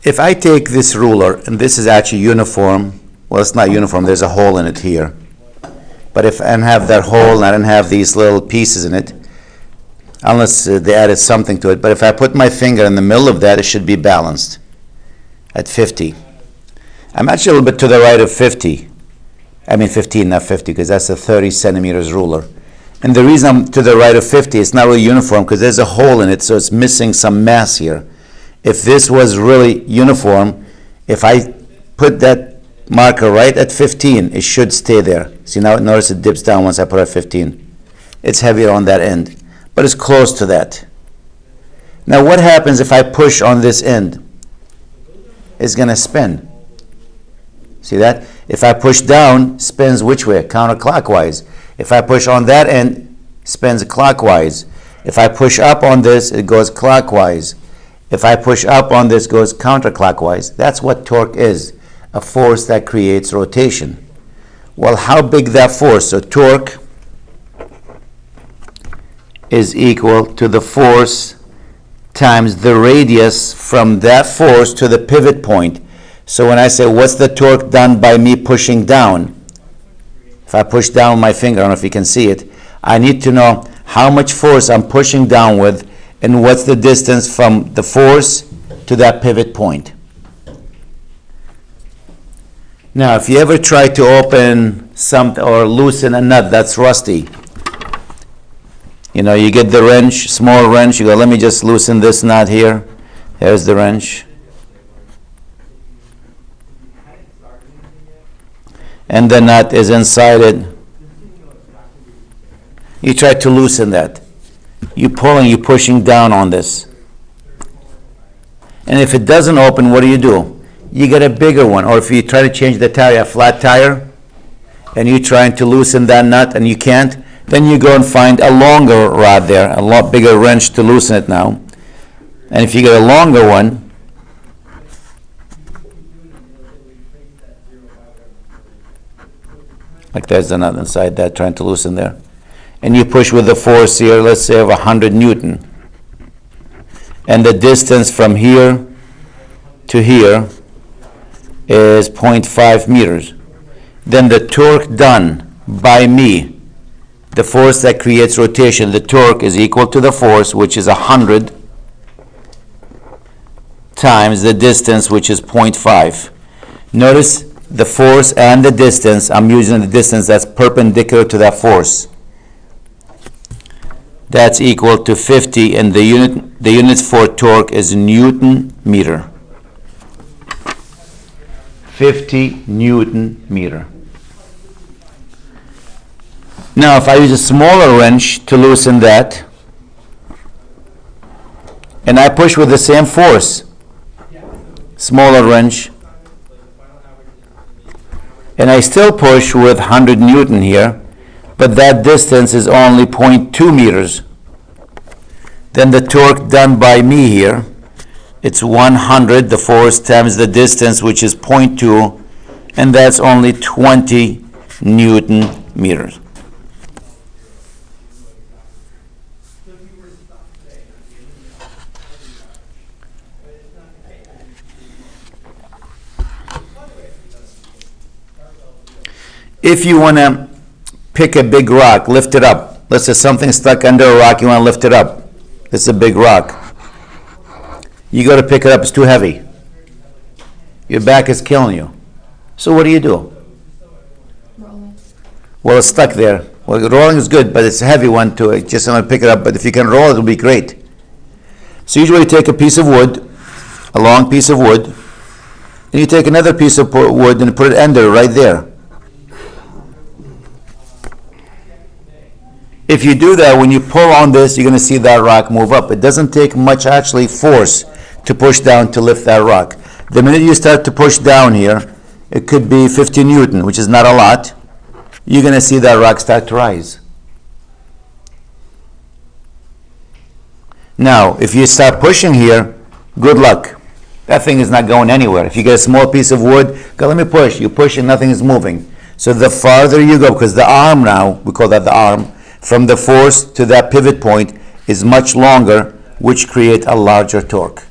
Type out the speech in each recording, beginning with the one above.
If I take this ruler, and this is actually uniform, well, it's not uniform, there's a hole in it here. But if I don't have that hole and I don't have these little pieces in it, unless they added something to it, but if I put my finger in the middle of that, it should be balanced at 50. I'm actually a little bit to the right of 50. I mean 15, not 50, because that's a 30 centimeters ruler. And the reason I'm to the right of 50, it's not really uniform because there's a hole in it, so it's missing some mass here. If this was really uniform, if I put that marker right at 15, it should stay there. See, now notice it dips down once I put it at 15. It's heavier on that end, but it's close to that. Now what happens if I push on this end? It's going to spin. See that? If I push down, spins which way? Counterclockwise. If I push on that end, spins clockwise. If I push up on this, it goes clockwise. If I push up on this, it goes counterclockwise. That's what torque is, a force that creates rotation. Well, how big that force? So torque is equal to the force times the radius from that force to the pivot point. So when I say, what's the torque done by me pushing down? If I push down with my finger, I don't know if you can see it, I need to know how much force I'm pushing down with and what's the distance from the force to that pivot point. Now, if you ever try to open something or loosen a nut that's rusty, you know, you get the wrench, small wrench, you go, let me just loosen this nut here. Here's the wrench. And the nut is inside it. You try to loosen that. You're pulling, you're pushing down on this. And if it doesn't open, what do? You get a bigger one. Or if you try to change the tire, a flat tire, and you're trying to loosen that nut and you can't, then you go and find a longer rod there, a lot bigger wrench to loosen it now. And if you get a longer one, like there's the nut inside that trying to loosen there. And you push with the force here, let's say of 100 Newton. And the distance from here to here is 0.5 meters. Then the torque done by me, the force that creates rotation, the torque is equal to the force, which is 100, times the distance, which is 0.5. Notice the force and the distance, I'm using the distance that's perpendicular to that force. That's equal to 50, and the units for torque is Newton meter. 50 Newton meter. Now, if I use a smaller wrench to loosen that, and I push with the same force, smaller wrench, and I still push with 100 Newton here, but that distance is only 0.2 meters. Then the torque done by me here, it's 100, the force times the distance, which is 0.2, and that's only 20 Newton meters. If you want to pick a big rock, lift it up. Let's say something's stuck under a rock, you want to lift it up. It's a big rock. You go to pick it up, it's too heavy. Your back is killing you. So what do? Rolling. Well, it's stuck there. Well, rolling is good, but it's a heavy one too. Just want to pick it up, but if you can roll it, it'll be great. So usually you take a piece of wood, a long piece of wood, and you take another piece of wood and put it under right there. If you do that, when you pull on this, you're going to see that rock move up. It doesn't take much actually force to push down to lift that rock. The minute you start to push down here, it could be 50 Newton, which is not a lot. You're going to see that rock start to rise. Now, if you start pushing here, good luck. That thing is not going anywhere. If you get a small piece of wood, go, let me push. You push and nothing is moving. So the farther you go, because the arm now, we call that the arm, from the force to that pivot point is much longer, which create a larger torque.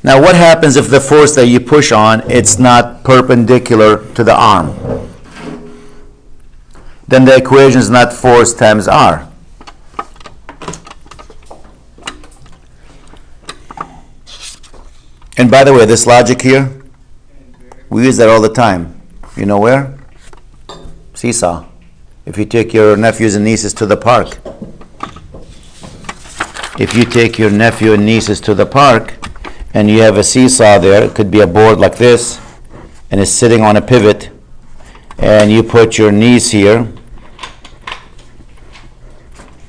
Now what happens if the force that you push on, it's not perpendicular to the arm? Then the equation is not force times R. And by the way, this logic here, we use that all the time. You know where? Seesaw. If you take your nephews and nieces to the park. If you take your nephew and nieces to the park and you have a seesaw there, it could be a board like this, and it's sitting on a pivot, and you put your niece here.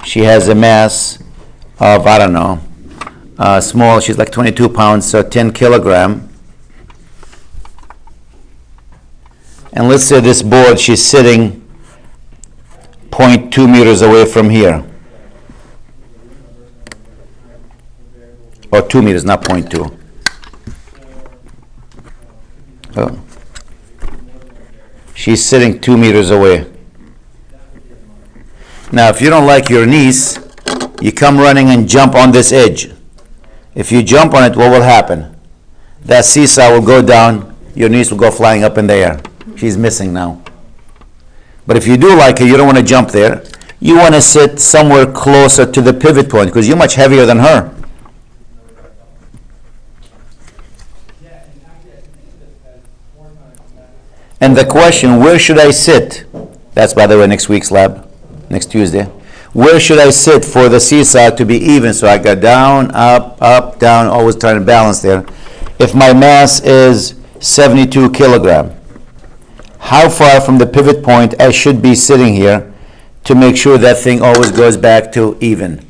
She has a mass of, I don't know, small, she's like 22 pounds, so 10 kilogram. And let's say this board, she's sitting 0.2 meters away from here. Or 2 meters, not 0.2. Oh. She's sitting 2 meters away. Now, if you don't like your niece, you come running and jump on this edge. If you jump on it, what will happen? That seesaw will go down, your niece will go flying up in the air. She's missing now. But if you do like her, you don't want to jump there. You want to sit somewhere closer to the pivot point because you're much heavier than her. And the question, where should I sit? That's, by the way, next week's lab, next Tuesday. Where should I sit for the seesaw to be even? So I go down, up, down, always trying to balance there. If my mass is 72 kilogram, how far from the pivot point I should be sitting here to make sure that thing always goes back to even?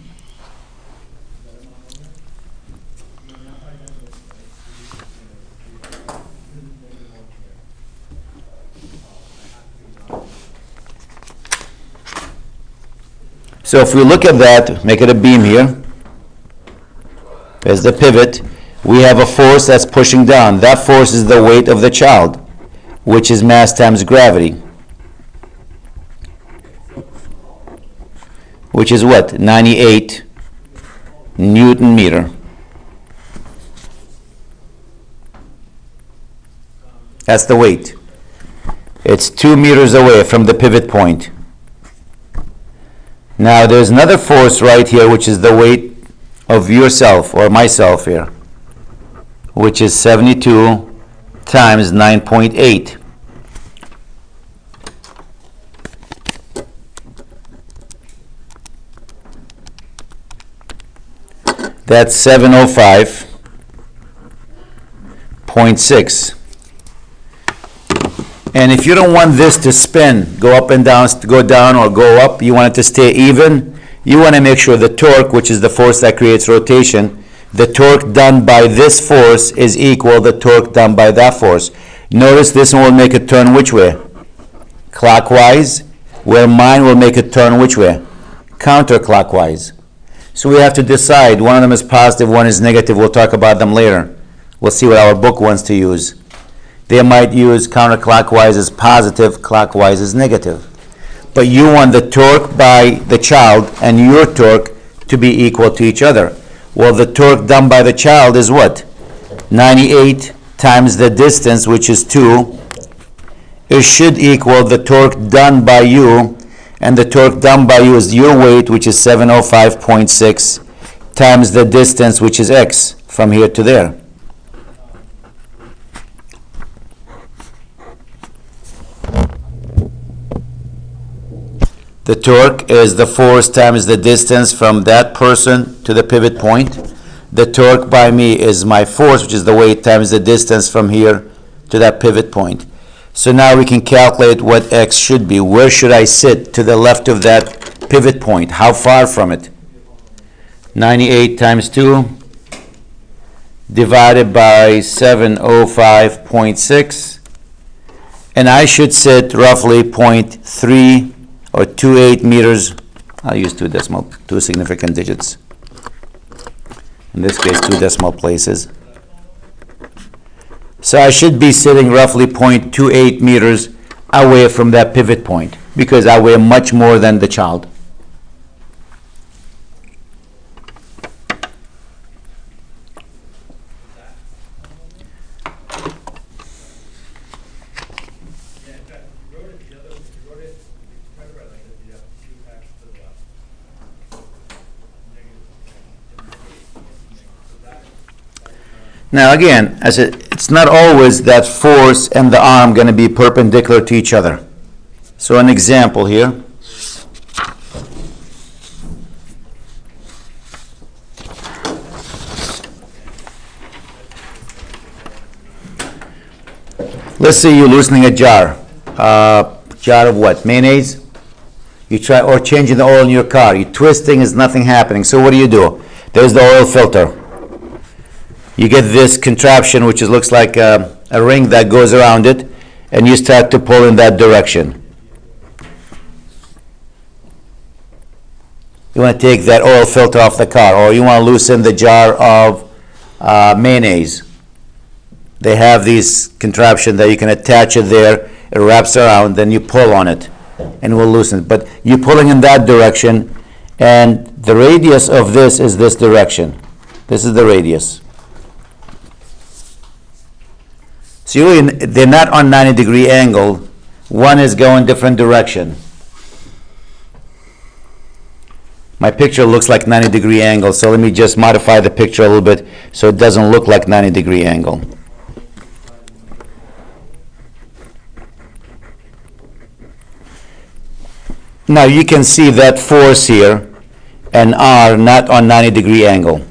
So if we look at that, make it a beam here. There's the pivot. We have a force that's pushing down. That force is the weight of the child, which is mass times gravity, which is what? 98 Newton meter. That's the weight. It's 2 meters away from the pivot point. Now there's another force right here, which is the weight of yourself or myself here, which is 72 times 9.8. That's 705.6. And if you don't want this to spin, go up and down, go down or go up, you want it to stay even, you want to make sure the torque, which is the force that creates rotation, the torque done by this force is equal to the torque done by that force. Notice this one will make it turn which way? Clockwise, where mine will make it turn which way? Counterclockwise. So we have to decide. One of them is positive, one is negative. We'll talk about them later. We'll see what our book wants to use. They might use counterclockwise as positive, clockwise as negative. But you want the torque by the child and your torque to be equal to each other. Well, the torque done by the child is what? 98 times the distance, which is 2. It should equal the torque done by you, and the torque done by you is your weight, which is 705.6, times the distance, which is x, from here to there. The torque is the force times the distance from that person to the pivot point. The torque by me is my force, which is the weight times the distance from here to that pivot point. So now we can calculate what x should be. Where should I sit to the left of that pivot point? How far from it? 98 times 2 divided by 705.6. And I should sit roughly 0.3 or 28 meters. I'll use two significant digits. In this case, 2 decimal places. So I should be sitting roughly 0.28 meters away from that pivot point because I weigh much more than the child. Now again, as it's not always that force and the arm going to be perpendicular to each other. So an example here. Let's say you're loosening a jar. Jar of what? Mayonnaise? You try, or changing the oil in your car. You're twisting, is nothing happening. So what do? There's the oil filter. You get this contraption, which looks like a ring that goes around it, and you start to pull in that direction. You want to take that oil filter off the car, or you want to loosen the jar of mayonnaise. They have these contraption that you can attach it there, it wraps around, then you pull on it, and it will loosen it. But you're pulling in that direction, and the radius of this is this direction. This is the radius. So they're not on 90-degree angle. One is going different direction. My picture looks like 90-degree angle, so let me just modify the picture a little bit so it doesn't look like 90-degree angle. Now you can see that force here and R not on 90-degree angle.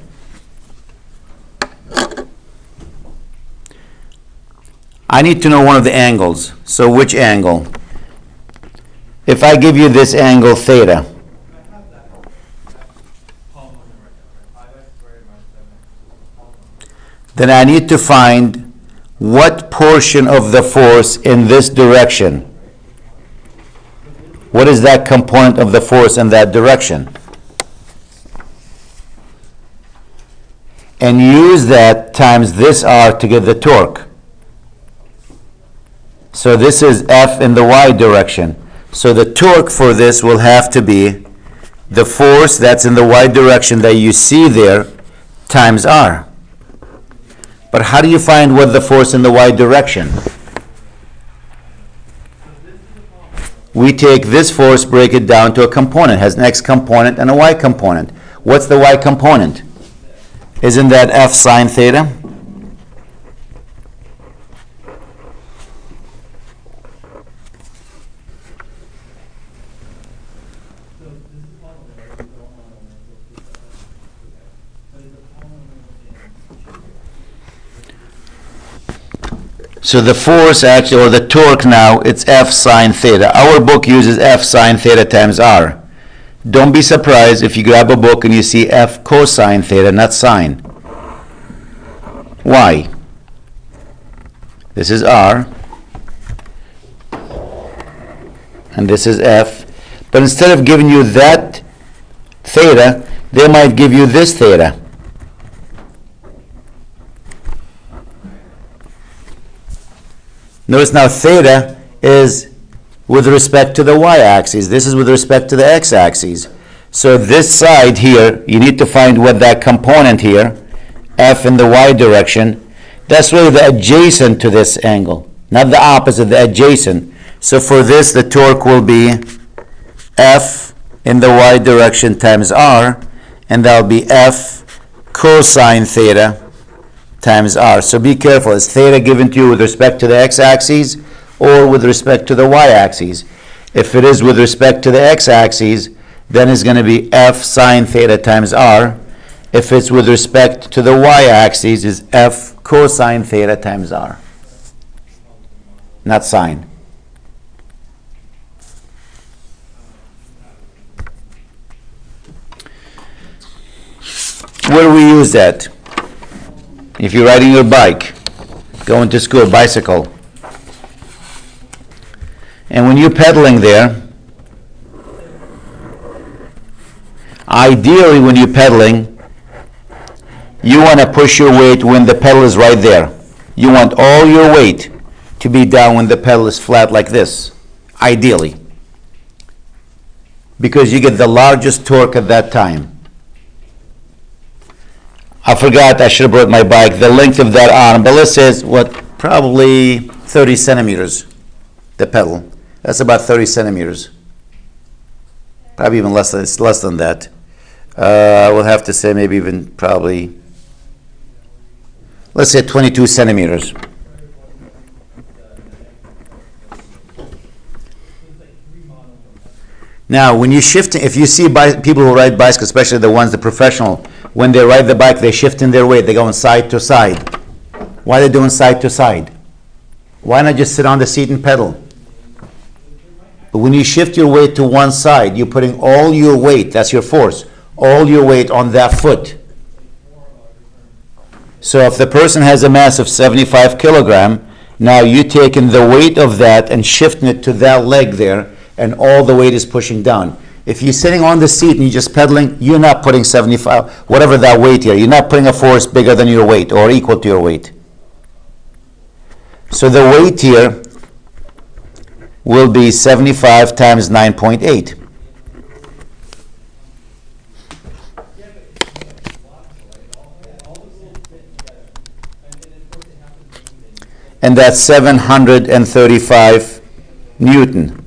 I need to know one of the angles. So which angle? If I give you this angle theta, then I need to find what portion of the force in this direction. What is that component of the force in that direction? And use that times this R to get the torque. So this is F in the Y direction. So the torque for this will have to be the force that's in the Y direction that you see there times R. But how do you find what the force in the Y direction? We take this force, break it down to a component. It has an X component and a Y component. What's the Y component? Isn't that F sine theta? So the force actually, or the torque now, it's F sine theta. Our book uses F sine theta times R. Don't be surprised if you grab a book and you see F cosine theta, not sine. Why? This is R, and this is F. But instead of giving you that theta, they might give you this theta. Notice now theta is with respect to the y-axis. This is with respect to the x-axis. So this side here, you need to find what that component here, F in the y direction, that's really the adjacent to this angle, not the opposite, the adjacent. So for this, the torque will be F in the y direction times R, and that'll be F cosine theta times R. So be careful. Is theta given to you with respect to the x-axis or with respect to the y-axis? If it is with respect to the x-axis, then it's going to be F sine theta times R. If it's with respect to the y-axis, it's F cosine theta times R. Not sine. Where do we use that? If you're riding your bike, going to school, bicycle, and when you're pedaling there, ideally when you're pedaling, you want to push your weight when the pedal is right there. You want all your weight to be down when the pedal is flat like this, ideally, because you get the largest torque at that time. I forgot, I should have brought my bike. The length of that arm, but let's say it's what, probably 30 centimeters, the pedal. That's about 30 centimeters. Probably even less than, it's less than that. I will have to say maybe even probably let's say 22 centimeters. Now, when you shift, if you see people who ride bicycles, especially the professional, when they ride the bike, they shift in their weight. They go side to side. Why are they doing side to side? Why not just sit on the seat and pedal? But when you shift your weight to one side, you're putting all your weight, that's your force, all your weight on that foot. So if the person has a mass of 75 kilogram, now you're taking the weight of that and shifting it to that leg there, and all the weight is pushing down. If you're sitting on the seat and you're just pedaling, you're not putting 75, whatever that weight here, you're not putting a force bigger than your weight or equal to your weight. So the weight here will be 75 times 9.8. And that's 735 Newton.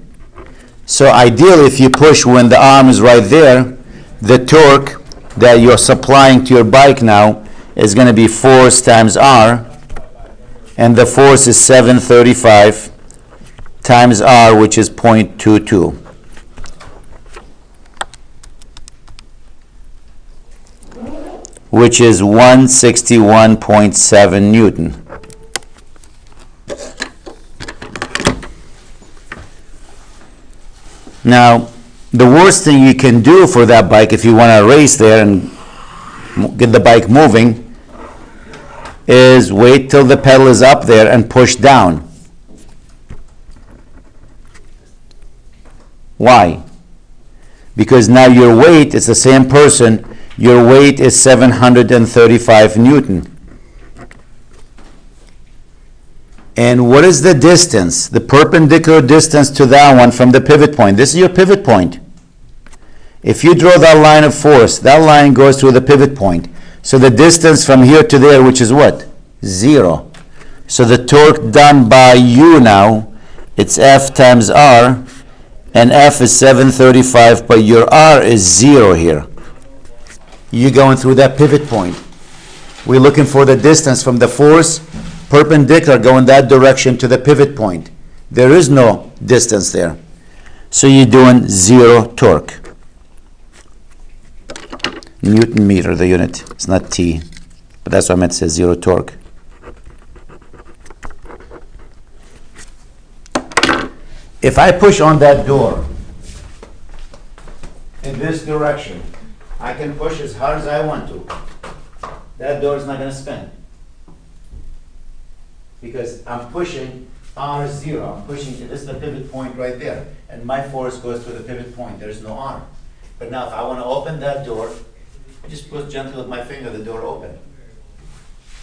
So ideally, if you push when the arm is right there, the torque that you're supplying to your bike now is going to be force times R, and the force is 735 times R, which is 0.22. Which is 161.7 Newton. Now, the worst thing you can do for that bike if you want to race there and get the bike moving is wait till the pedal is up there and push down. Why? Because now your weight is the same person, your weight is 735 Newton. And what is the distance, the perpendicular distance to that one from the pivot point? This is your pivot point. If you draw that line of force, that line goes through the pivot point. So the distance from here to there, which is what? 0. So the torque done by you now, it's F times R, and F is 735, but your R is 0 here. You're going through that pivot point. We're looking for the distance from the force perpendicular going that direction to the pivot point. There is no distance there. So you're doing 0 torque. Newton meter, the unit. It's not T. But that's what I meant to say, 0 torque. If I push on that door in this direction, I can push as hard as I want to. That door is not going to spin. Because I'm pushing R0. I'm pushing, this is the pivot point right there. And my force goes to the pivot point. There's no R. But now if I want to open that door, I just push gently with my finger, the door open.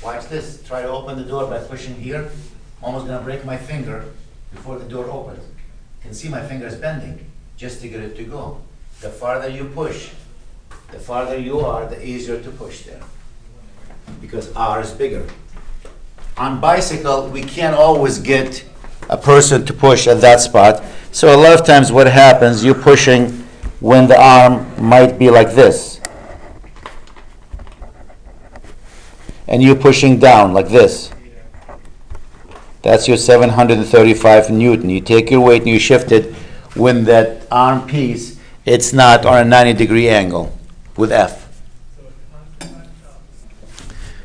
Watch this. Try to open the door by pushing here. I'm almost going to break my finger before the door opens. You can see my finger is bending just to get it to go. The farther you push, the farther you are, the easier to push there. Because R is bigger. On bicycle, we can't always get a person to push at that spot. So a lot of times what happens, you're pushing when the arm might be like this. And you're pushing down like this. That's your 735 Newton. You take your weight and you shift it when that arm piece, it's not on a 90-degree angle with F.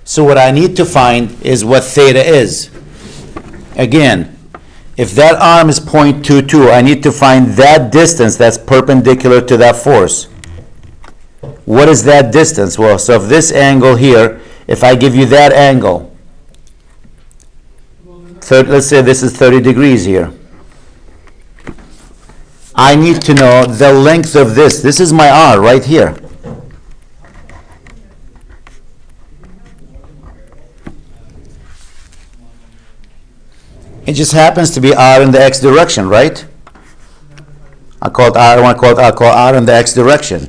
So what I need to find is what theta is. Again, if that arm is 0.22, I need to find that distance that's perpendicular to that force. What is that distance? Well, so if this angle here, if I give you that angle, let's say this is 30 degrees here. I need to know the length of this. This is my R right here. It just happens to be R in the X direction, right? I call R in the X direction.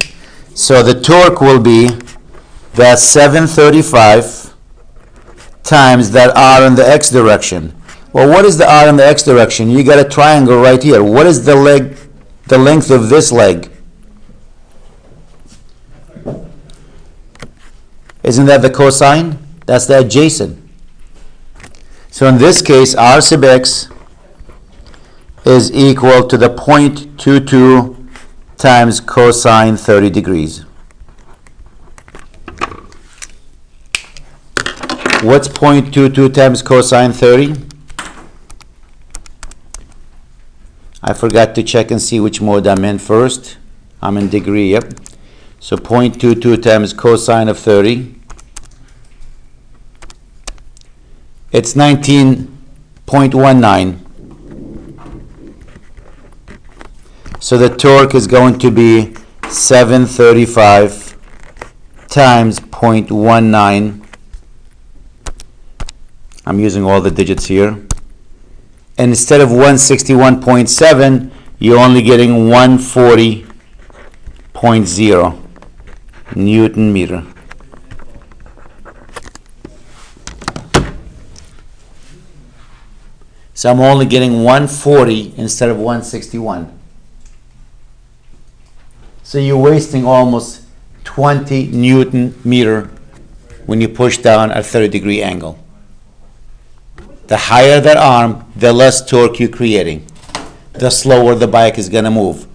So the torque will be that 735 times that R in the X direction. Well, what is the R in the X direction? You got a triangle right here. What is the length of this leg? Isn't that the cosine? That's the adjacent. So in this case, R sub x is equal to the 0.22 times cosine 30 degrees. What's 0.22 times cosine 30? I forgot to check and see which mode I'm in first. I'm in degree, yep. So 0.22 times cosine of 30. It's 19.19. So the torque is going to be 735 times 0.19. I'm using all the digits here. And instead of 161.7, you're only getting 140.0 Newton meter. So I'm only getting 140 instead of 161. So you're wasting almost 20 Newton meter when you push down at a 30-degree angle. The higher that arm, the less torque you're creating, the slower the bike is going to move.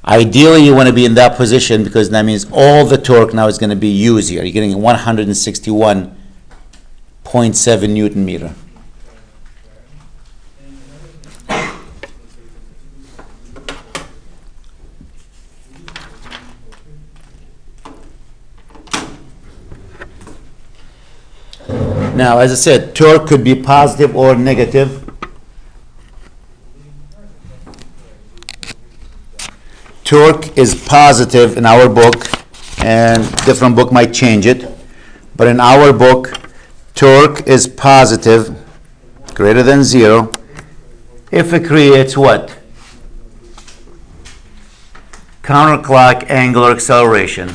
Ideally, you want to be in that position because that means all the torque now is going to be used here. You're getting 161.7 Newton meter. Now, as I said, torque could be positive or negative. Torque is positive in our book, and different book might change it. But in our book, torque is positive, greater than 0, if it creates what? Counterclock angular acceleration.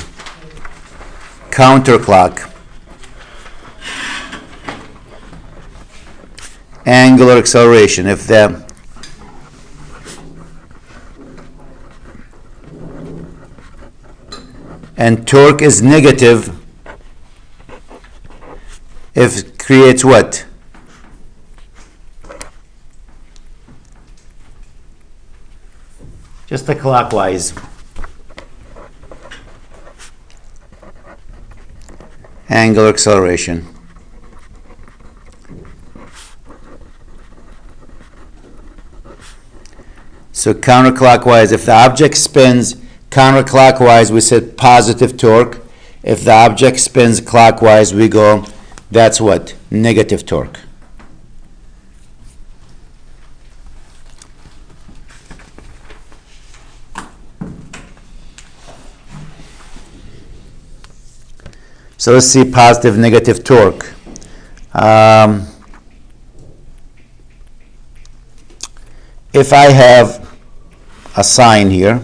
Counterclock angular acceleration. If the and torque is negative if it creates what? Just a clockwise angular acceleration. So counterclockwise, if the object spins counterclockwise, we said positive torque. If the object spins clockwise, we go, that's what? Negative torque. So let's see positive, negative torque. If I have a sign here,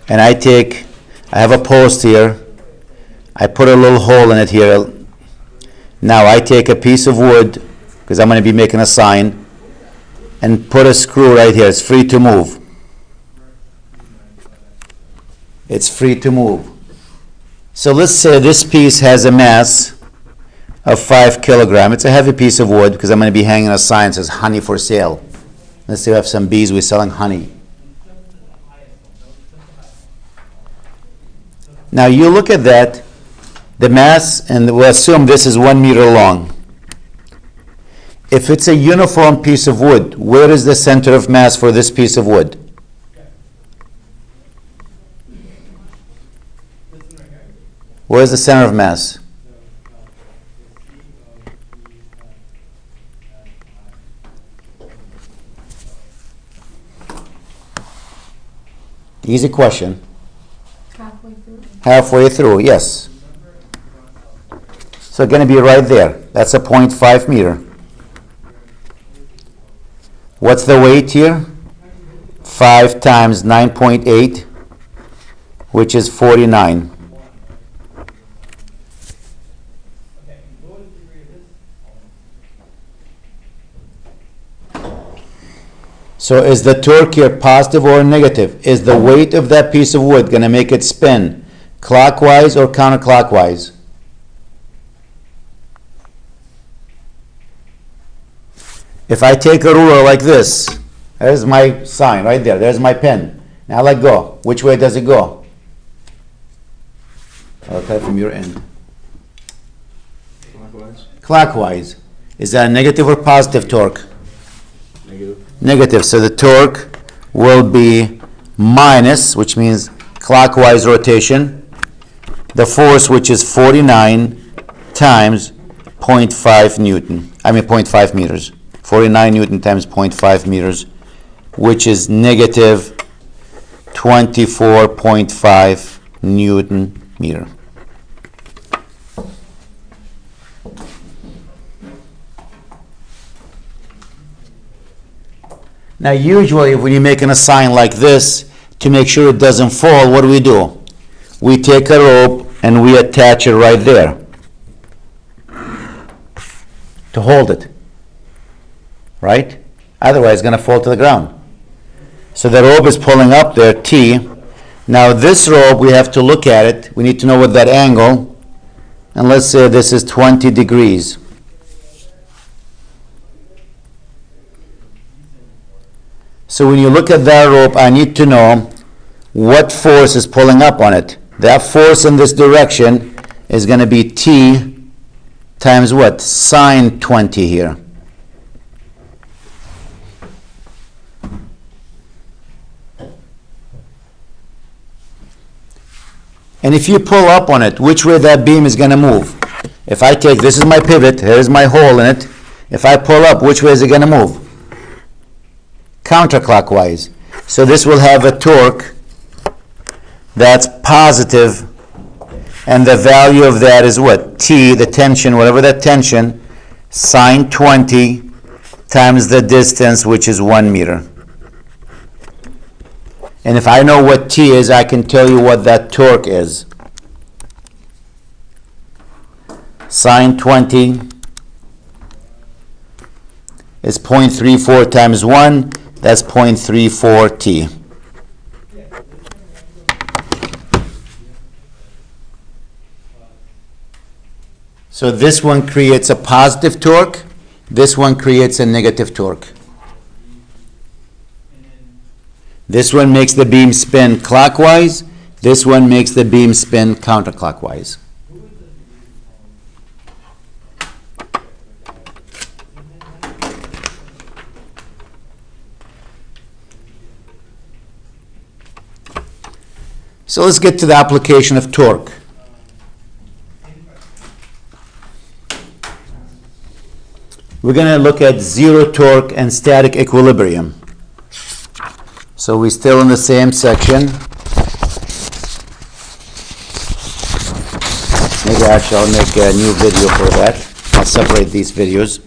and I have a post here, I put a little hole in it here. Now I take a piece of wood, because I'm going to be making a sign, and put a screw right here. It's free to move. It's free to move. So let's say this piece has a mass of 5 kilograms. It's a heavy piece of wood because I'm going to be hanging a sign that says honey for sale. Let's say we have some bees, we're selling honey. Now you look at that, the mass, and we'll assume this is 1 meter long. If it's a uniform piece of wood, where is the center of mass for this piece of wood? Where is the center of mass? Easy question. Halfway through. Halfway through, yes. So going to be right there. That's a 0.5 meter. What's the weight here? 5 times 9.8, which is 49. So is the torque here positive or negative? Is the weight of that piece of wood going to make it spin clockwise or counterclockwise? If I take a ruler like this, there's my sign right there, there's my pen. Now let go. Which way does it go? I'll type from your end. Clockwise. Clockwise. Is that a negative or positive torque? Negative. Negative. So the torque will be minus, which means clockwise rotation, the force, which is 49 times 0.5 Newton. 0.5 meters. 49 Newton times 0.5 meters, which is negative 24.5 Newton meter. Now usually when you're making a sign like this, to make sure it doesn't fall, what do? We take a rope and we attach it right there to hold it, right? Otherwise it's going to fall to the ground. So the rope is pulling up there, T. Now this rope, we have to look at it. We need to know what that angle, and let's say this is 20 degrees. So when you look at that rope, I need to know what force is pulling up on it. That force in this direction is going to be T times what? Sine 20 here. And if you pull up on it, which way that beam is going to move? If I take, this is my pivot, here's my hole in it. If I pull up, which way is it going to move? Counterclockwise. So this will have a torque that's positive, and the value of that is what? T, the tension, whatever that tension, sine 20 times the distance, which is 1 meter. And if I know what T is, I can tell you what that torque is. Sine 20 is 0.34 times 1. That's 0.34 T. So this one creates a positive torque. This one creates a negative torque. This one makes the beam spin clockwise. This one makes the beam spin counterclockwise. So let's get to the application of torque. We're going to look at zero torque and static equilibrium. So we're still in the same section. Maybe actually I'll make a new video for that. I'll separate these videos.